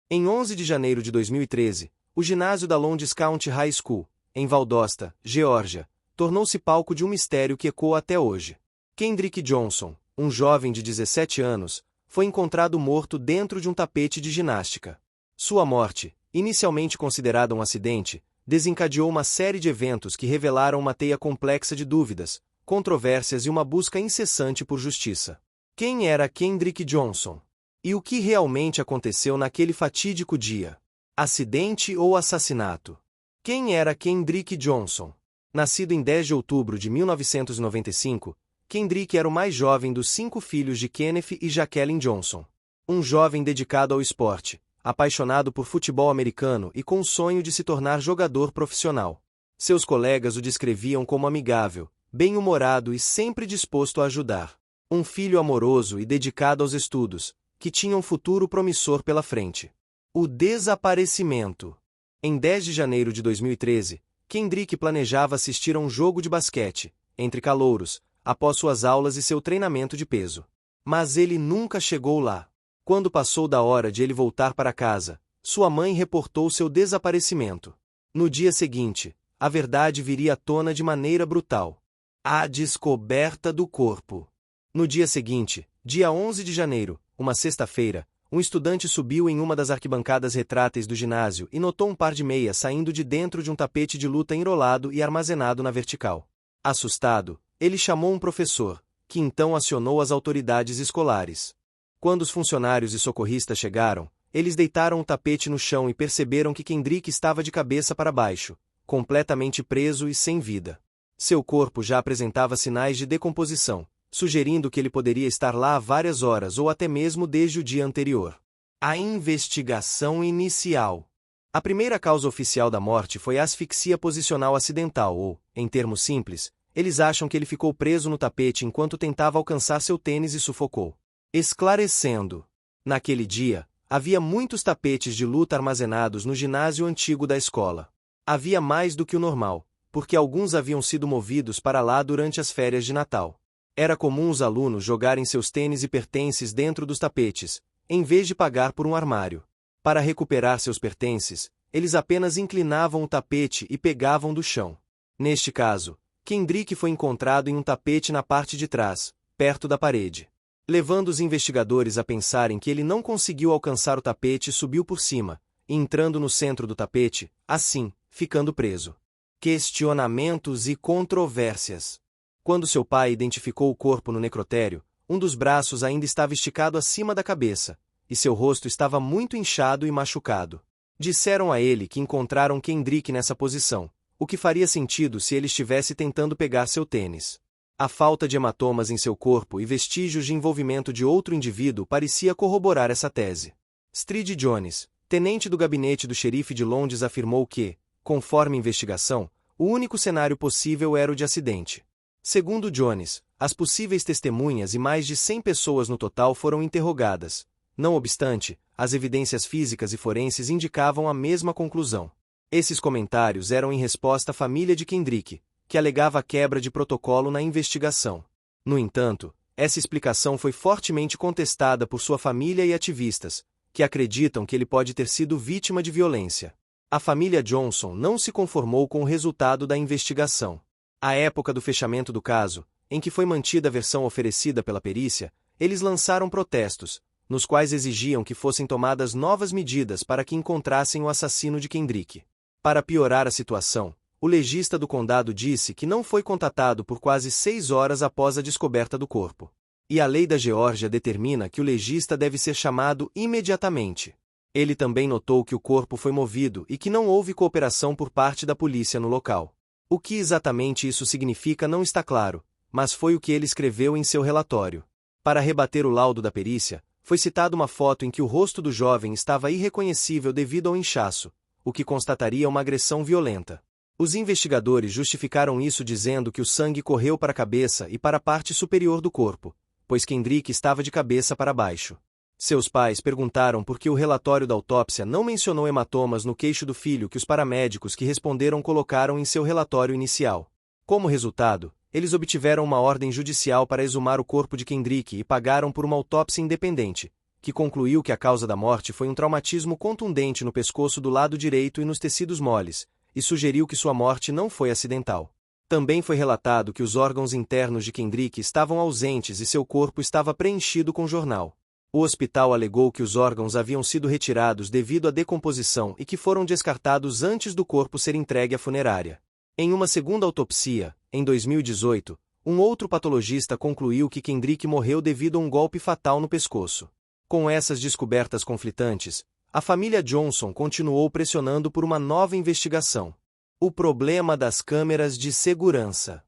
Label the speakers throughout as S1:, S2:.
S1: Em 11 de janeiro de 2013, o ginásio da Lowndes County High School, em Valdosta, Geórgia, tornou-se palco de um mistério que ecoa até hoje. Kendrick Johnson, um jovem de 17 anos, foi encontrado morto dentro de um tapete de ginástica. Sua morte, inicialmente considerada um acidente, desencadeou uma série de eventos que revelaram uma teia complexa de dúvidas, controvérsias e uma busca incessante por justiça. Quem era Kendrick Johnson? E o que realmente aconteceu naquele fatídico dia? Acidente ou assassinato? Quem era Kendrick Johnson? Nascido em 10 de outubro de 1995, Kendrick era o mais jovem dos 5 filhos de Kenneth e Jacqueline Johnson. Um jovem dedicado ao esporte, apaixonado por futebol americano e com o sonho de se tornar jogador profissional. Seus colegas o descreviam como amigável, bem-humorado e sempre disposto a ajudar. Um filho amoroso e dedicado aos estudos, que tinha um futuro promissor pela frente. O desaparecimento. Em 10 de janeiro de 2013, Kendrick planejava assistir a um jogo de basquete, entre calouros, após suas aulas e seu treinamento de peso. Mas ele nunca chegou lá. Quando passou da hora de ele voltar para casa, sua mãe reportou seu desaparecimento. No dia seguinte, a verdade viria à tona de maneira brutal. A descoberta do corpo. No dia seguinte, dia 11 de janeiro, uma sexta-feira, um estudante subiu em uma das arquibancadas retráteis do ginásio e notou um par de meias saindo de dentro de um tapete de luta enrolado e armazenado na vertical. Assustado, ele chamou um professor, que então acionou as autoridades escolares. Quando os funcionários e socorristas chegaram, eles deitaram o tapete no chão e perceberam que Kendrick estava de cabeça para baixo, completamente preso e sem vida. Seu corpo já apresentava sinais de decomposição, sugerindo que ele poderia estar lá há várias horas ou até mesmo desde o dia anterior. A investigação inicial. A primeira causa oficial da morte foi asfixia posicional acidental ou, em termos simples, eles acham que ele ficou preso no tapete enquanto tentava alcançar seu tênis e sufocou. Esclarecendo. Naquele dia, havia muitos tapetes de luta armazenados no ginásio antigo da escola. Havia mais do que o normal, porque alguns haviam sido movidos para lá durante as férias de Natal. Era comum os alunos jogarem seus tênis e pertences dentro dos tapetes, em vez de pagar por um armário. Para recuperar seus pertences, eles apenas inclinavam o tapete e pegavam do chão. Neste caso, Kendrick foi encontrado em um tapete na parte de trás, perto da parede. Levando os investigadores a pensarem que ele não conseguiu alcançar o tapete e subiu por cima, entrando no centro do tapete, assim, ficando preso. Questionamentos e controvérsias. Quando seu pai identificou o corpo no necrotério, um dos braços ainda estava esticado acima da cabeça, e seu rosto estava muito inchado e machucado. Disseram a ele que encontraram Kendrick nessa posição, o que faria sentido se ele estivesse tentando pegar seu tênis. A falta de hematomas em seu corpo e vestígios de envolvimento de outro indivíduo parecia corroborar essa tese. Strid Jones, tenente do gabinete do xerife de Londres, afirmou que, conforme a investigação, o único cenário possível era o de acidente. Segundo Jones, as possíveis testemunhas e mais de 100 pessoas no total foram interrogadas. Não obstante, as evidências físicas e forenses indicavam a mesma conclusão. Esses comentários eram em resposta à família de Kendrick, que alegava a quebra de protocolo na investigação. No entanto, essa explicação foi fortemente contestada por sua família e ativistas, que acreditam que ele pode ter sido vítima de violência. A família Johnson não se conformou com o resultado da investigação. À época do fechamento do caso, em que foi mantida a versão oferecida pela perícia, eles lançaram protestos, nos quais exigiam que fossem tomadas novas medidas para que encontrassem o assassino de Kendrick. Para piorar a situação, o legista do condado disse que não foi contatado por quase 6 horas após a descoberta do corpo. E a lei da Geórgia determina que o legista deve ser chamado imediatamente. Ele também notou que o corpo foi movido e que não houve cooperação por parte da polícia no local. O que exatamente isso significa não está claro, mas foi o que ele escreveu em seu relatório. Para rebater o laudo da perícia, foi citada uma foto em que o rosto do jovem estava irreconhecível devido ao inchaço, o que constataria uma agressão violenta. Os investigadores justificaram isso dizendo que o sangue correu para a cabeça e para a parte superior do corpo, pois Kendrick estava de cabeça para baixo. Seus pais perguntaram por que o relatório da autópsia não mencionou hematomas no queixo do filho que os paramédicos que responderam colocaram em seu relatório inicial. Como resultado, eles obtiveram uma ordem judicial para exumar o corpo de Kendrick e pagaram por uma autópsia independente, que concluiu que a causa da morte foi um traumatismo contundente no pescoço do lado direito e nos tecidos moles, e sugeriu que sua morte não foi acidental. Também foi relatado que os órgãos internos de Kendrick estavam ausentes e seu corpo estava preenchido com jornal. O hospital alegou que os órgãos haviam sido retirados devido à decomposição e que foram descartados antes do corpo ser entregue à funerária. Em uma segunda autopsia, em 2018, um outro patologista concluiu que Kendrick morreu devido a um golpe fatal no pescoço. Com essas descobertas conflitantes, a família Johnson continuou pressionando por uma nova investigação. O problema das câmeras de segurança.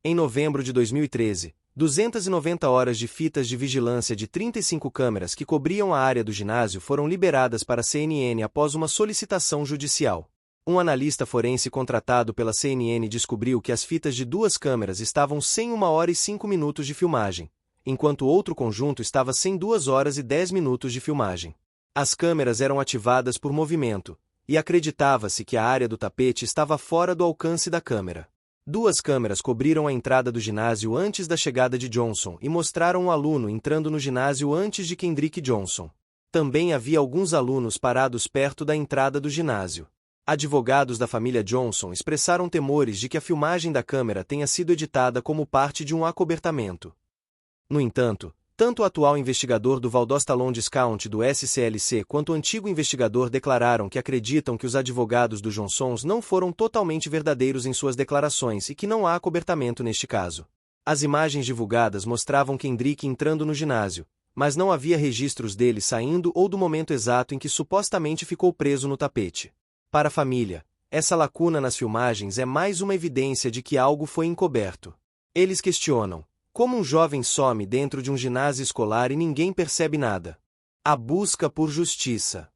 S1: Em novembro de 2013, 290 horas de fitas de vigilância de 35 câmeras que cobriam a área do ginásio foram liberadas para a CNN após uma solicitação judicial. Um analista forense contratado pela CNN descobriu que as fitas de 2 câmeras estavam sem 1 hora e 5 minutos de filmagem, enquanto outro conjunto estava sem 2 horas e 10 minutos de filmagem. As câmeras eram ativadas por movimento, e acreditava-se que a área do tapete estava fora do alcance da câmera. 2 câmeras cobriram a entrada do ginásio antes da chegada de Johnson e mostraram um aluno entrando no ginásio antes de Kendrick Johnson. Também havia alguns alunos parados perto da entrada do ginásio. Advogados da família Johnson expressaram temores de que a filmagem da câmera tenha sido editada como parte de um acobertamento. No entanto, tanto o atual investigador do Valdosta Lowndes County do SCLC quanto o antigo investigador declararam que acreditam que os advogados dos Johnsons não foram totalmente verdadeiros em suas declarações e que não há acobertamento neste caso. As imagens divulgadas mostravam Kendrick entrando no ginásio, mas não havia registros dele saindo ou do momento exato em que supostamente ficou preso no tapete. Para a família, essa lacuna nas filmagens é mais uma evidência de que algo foi encoberto. Eles questionam: como um jovem some dentro de um ginásio escolar e ninguém percebe nada? A busca por justiça.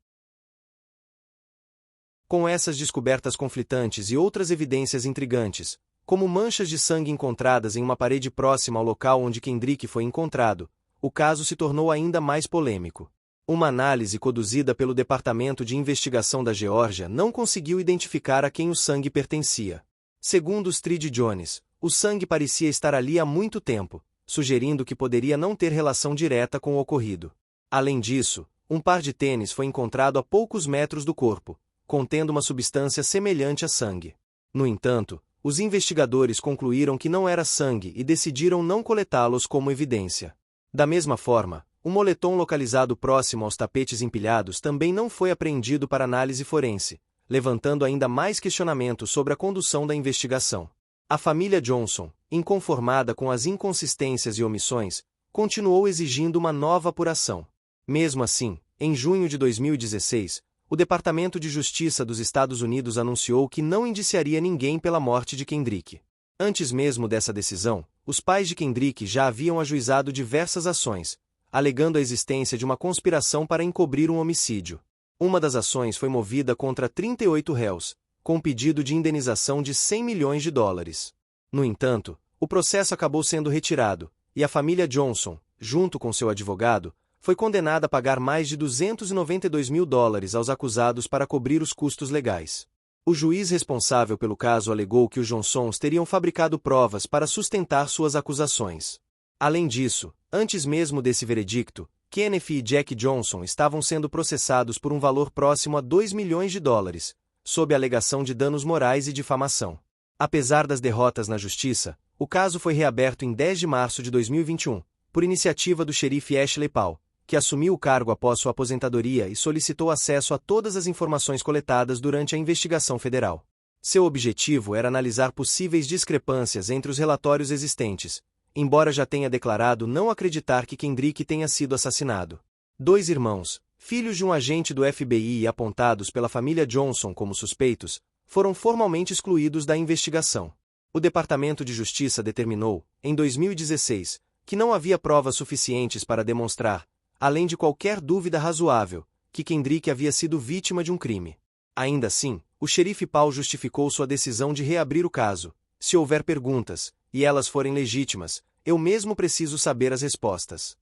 S1: Com essas descobertas conflitantes e outras evidências intrigantes, como manchas de sangue encontradas em uma parede próxima ao local onde Kendrick foi encontrado, o caso se tornou ainda mais polêmico. Uma análise conduzida pelo Departamento de Investigação da Geórgia não conseguiu identificar a quem o sangue pertencia. Segundo Street Jones, o sangue parecia estar ali há muito tempo, sugerindo que poderia não ter relação direta com o ocorrido. Além disso, um par de tênis foi encontrado a poucos metros do corpo, contendo uma substância semelhante a sangue. No entanto, os investigadores concluíram que não era sangue e decidiram não coletá-los como evidência. Da mesma forma, um moletom localizado próximo aos tapetes empilhados também não foi apreendido para análise forense, levantando ainda mais questionamentos sobre a condução da investigação. A família Johnson, inconformada com as inconsistências e omissões, continuou exigindo uma nova apuração. Mesmo assim, em junho de 2016, o Departamento de Justiça dos Estados Unidos anunciou que não indiciaria ninguém pela morte de Kendrick. Antes mesmo dessa decisão, os pais de Kendrick já haviam ajuizado diversas ações, alegando a existência de uma conspiração para encobrir um homicídio. Uma das ações foi movida contra 38 réus, com pedido de indenização de $100 milhões. No entanto, o processo acabou sendo retirado, e a família Johnson, junto com seu advogado, foi condenada a pagar mais de $292 mil aos acusados para cobrir os custos legais. O juiz responsável pelo caso alegou que os Johnsons teriam fabricado provas para sustentar suas acusações. Além disso, antes mesmo desse veredicto, Kenneth e Jack Johnson estavam sendo processados por um valor próximo a $2 milhões, sob a alegação de danos morais e difamação. Apesar das derrotas na justiça, o caso foi reaberto em 10 de março de 2021, por iniciativa do xerife Ashley Paul, que assumiu o cargo após sua aposentadoria e solicitou acesso a todas as informações coletadas durante a investigação federal. Seu objetivo era analisar possíveis discrepâncias entre os relatórios existentes, embora já tenha declarado não acreditar que Kendrick tenha sido assassinado. 2 irmãos, filhos de um agente do FBI e apontados pela família Johnson como suspeitos, foram formalmente excluídos da investigação. O Departamento de Justiça determinou, em 2016, que não havia provas suficientes para demonstrar, além de qualquer dúvida razoável, que Kendrick havia sido vítima de um crime. Ainda assim, o xerife Paul justificou sua decisão de reabrir o caso. Se houver perguntas, e elas forem legítimas, eu mesmo preciso saber as respostas.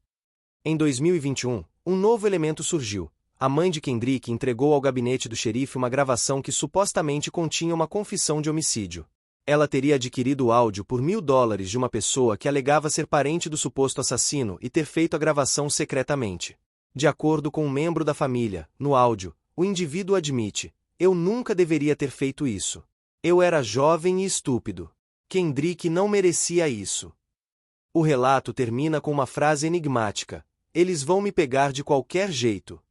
S1: Em 2021, um novo elemento surgiu. A mãe de Kendrick entregou ao gabinete do xerife uma gravação que supostamente continha uma confissão de homicídio. Ela teria adquirido o áudio por $1.000 de uma pessoa que alegava ser parente do suposto assassino e ter feito a gravação secretamente. De acordo com um membro da família, no áudio, o indivíduo admite: "Eu nunca deveria ter feito isso. Eu era jovem e estúpido. Kendrick não merecia isso." O relato termina com uma frase enigmática: "Eles vão me pegar de qualquer jeito."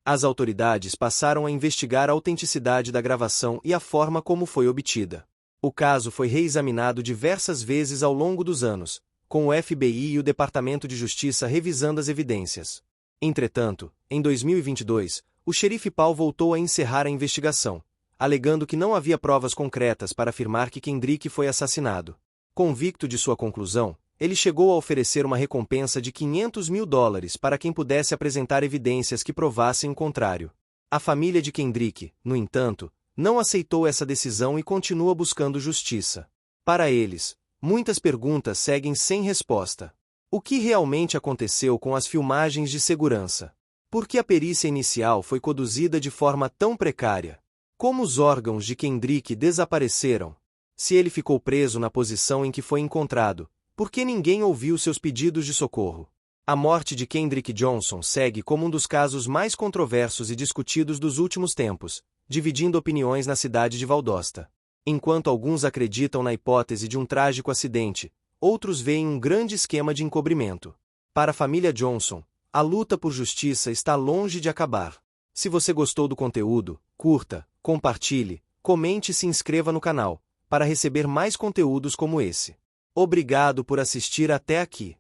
S1: As autoridades passaram a investigar a autenticidade da gravação e a forma como foi obtida. O caso foi reexaminado diversas vezes ao longo dos anos, com o FBI e o Departamento de Justiça revisando as evidências. Entretanto, em 2022, o xerife Paul voltou a encerrar a investigação, alegando que não havia provas concretas para afirmar que Kendrick foi assassinado. Convicto de sua conclusão, ele chegou a oferecer uma recompensa de $500 mil para quem pudesse apresentar evidências que provassem o contrário. A família de Kendrick, no entanto, não aceitou essa decisão e continua buscando justiça. Para eles, muitas perguntas seguem sem resposta. O que realmente aconteceu com as filmagens de segurança? Por que a perícia inicial foi conduzida de forma tão precária? Como os órgãos de Kendrick desapareceram? Se ele ficou preso na posição em que foi encontrado, por que ninguém ouviu seus pedidos de socorro? A morte de Kendrick Johnson segue como um dos casos mais controversos e discutidos dos últimos tempos, dividindo opiniões na cidade de Valdosta. Enquanto alguns acreditam na hipótese de um trágico acidente, outros veem um grande esquema de encobrimento. Para a família Johnson, a luta por justiça está longe de acabar. Se você gostou do conteúdo, curta, compartilhe, comente e se inscreva no canal, para receber mais conteúdos como esse. Obrigado por assistir até aqui.